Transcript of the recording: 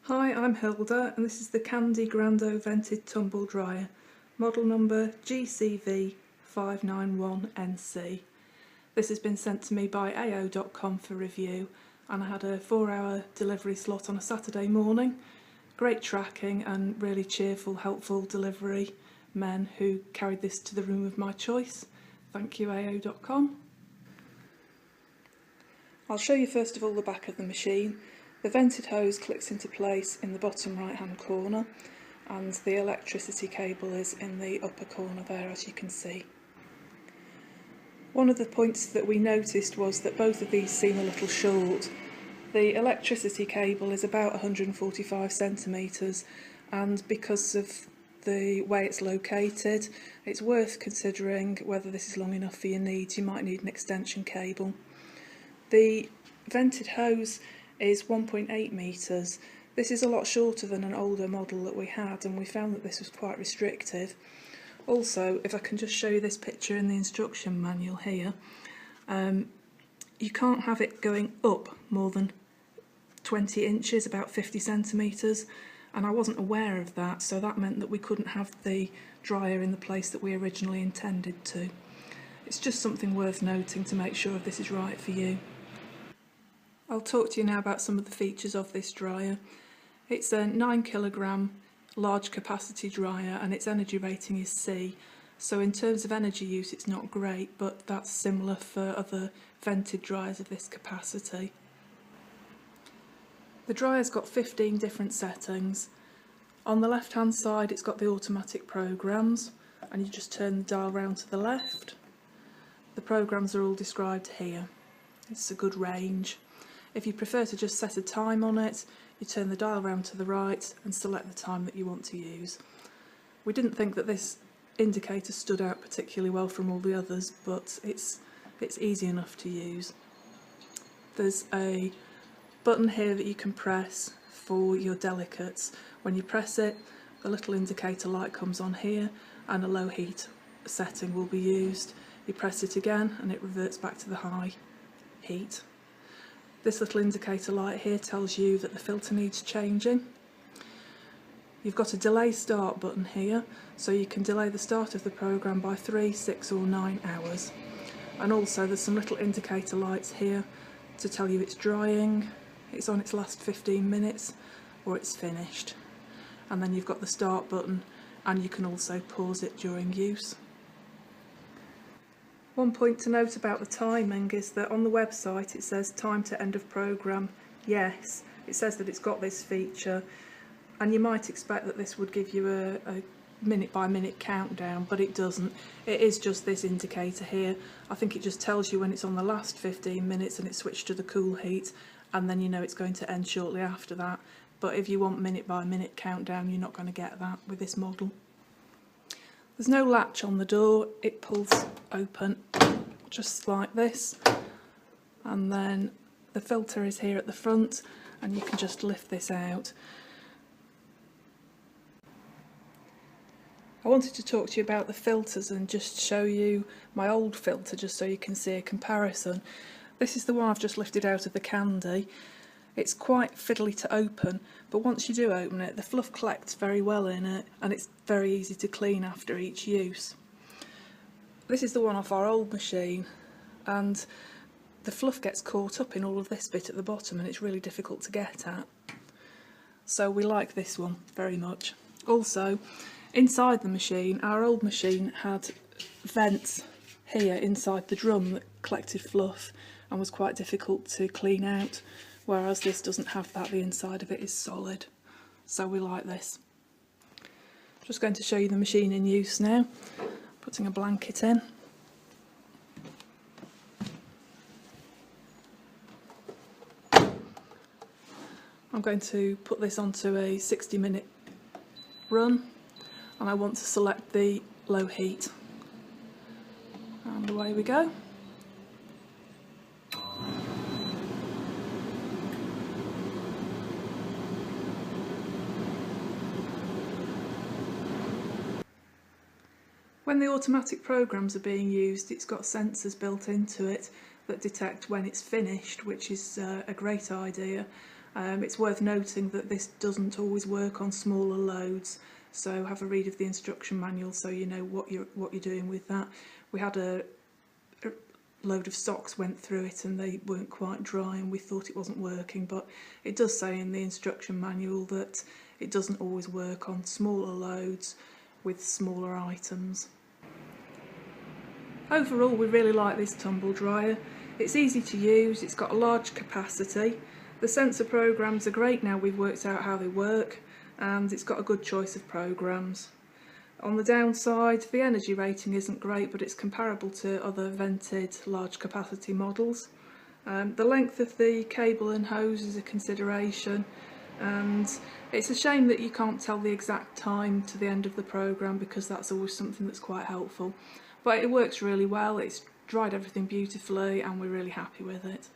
Hi, I'm Hilda and this is the Candy Grando Vented Tumble Dryer, model number GCV591NC. This has been sent to me by AO.com for review, and I had a 4-hour delivery slot on a Saturday morning. Great tracking and really cheerful, helpful delivery men who carried this to the room of my choice. Thank you, AO.com. I'll show you first of all the back of the machine. The vented hose clicks into place in the bottom right hand corner, and the electricity cable is in the upper corner there, as you can see. One of the points that we noticed was that both of these seem a little short. The electricity cable is about 145 centimetres, and because of the way it's located, it's worth considering whether this is long enough for your needs. You might need an extension cable. The vented hose is 1.8 metres. This is a lot shorter than an older model that we had, and we found that this was quite restrictive. Also, if I can just show you this picture in the instruction manual here, you can't have it going up more than 20 inches, about 50 centimetres, and I wasn't aware of that, so that meant that we couldn't have the dryer in the place that we originally intended to. It's just something worth noting to make sure if this is right for you. I'll talk to you now about some of the features of this dryer. It's a 9 kilogram large capacity dryer and its energy rating is C, so in terms of energy use it's not great, but that's similar for other vented dryers of this capacity. The dryer's got 15 different settings. On the left hand side it's got the automatic programs, and you just turn the dial round to the left. The programs are all described here. It's a good range. If you prefer to just set a time on it, you turn the dial round to the right and select the time that you want to use. We didn't think that this indicator stood out particularly well from all the others, but it's easy enough to use. There's a button here that you can press for your delicates. When you press it, a little indicator light comes on here and a low heat setting will be used. You press it again and it reverts back to the high heat. This little indicator light here tells you that the filter needs changing. You've got a delay start button here, so you can delay the start of the programme by 3, 6 or 9 hours. And also there's some little indicator lights here to tell you it's drying, it's on its last 15 minutes, or it's finished. And then you've got the start button, and you can also pause it during use. One point to note about the timing is that on the website it says time to end of programme, yes. It says that it's got this feature, and you might expect that this would give you a minute by minute countdown, but it doesn't. It is just this indicator here. I think it just tells you when it's on the last 15 minutes and it's switched to the cool heat, and then you know it's going to end shortly after that. But if you want minute by minute countdown, you're not going to get that with this model. There's no latch on the door, it pulls open just like this, and then the filter is here at the front and you can just lift this out. I wanted to talk to you about the filters and just show you my old filter just so you can see a comparison. This is the one I've just lifted out of the Candy. It's quite fiddly to open, but once you do open it, the fluff collects very well in it and it's very easy to clean after each use. This is the one off our old machine, and the fluff gets caught up in all of this bit at the bottom and it's really difficult to get at. So we like this one very much. Also, inside the machine, our old machine had vents here inside the drum that collected fluff and was quite difficult to clean out. Whereas this doesn't have that, the inside of it is solid, so we like this. Just going to show you the machine in use now, putting a blanket in. I'm going to put this onto a 60-minute run, and I want to select the low heat, and away we go. When the automatic programs are being used, it's got sensors built into it that detect when it's finished, which is a great idea, It's worth noting that this doesn't always work on smaller loads, so have a read of the instruction manual so you know what you're doing with that. We had a load of socks went through it and they weren't quite dry and we thought it wasn't working, but it does say in the instruction manual that it doesn't always work on smaller loads with smaller items. Overall, we really like this tumble dryer. It's easy to use, it's got a large capacity, the sensor programs are great now we've worked out how they work, and it's got a good choice of programs. On the downside, the energy rating isn't great, but it's comparable to other vented large capacity models. The length of the cable and hose is a consideration, and it's a shame that you can't tell the exact time to the end of the programme, because that's always something that's quite helpful. But it works really well, it's dried everything beautifully and we're really happy with it.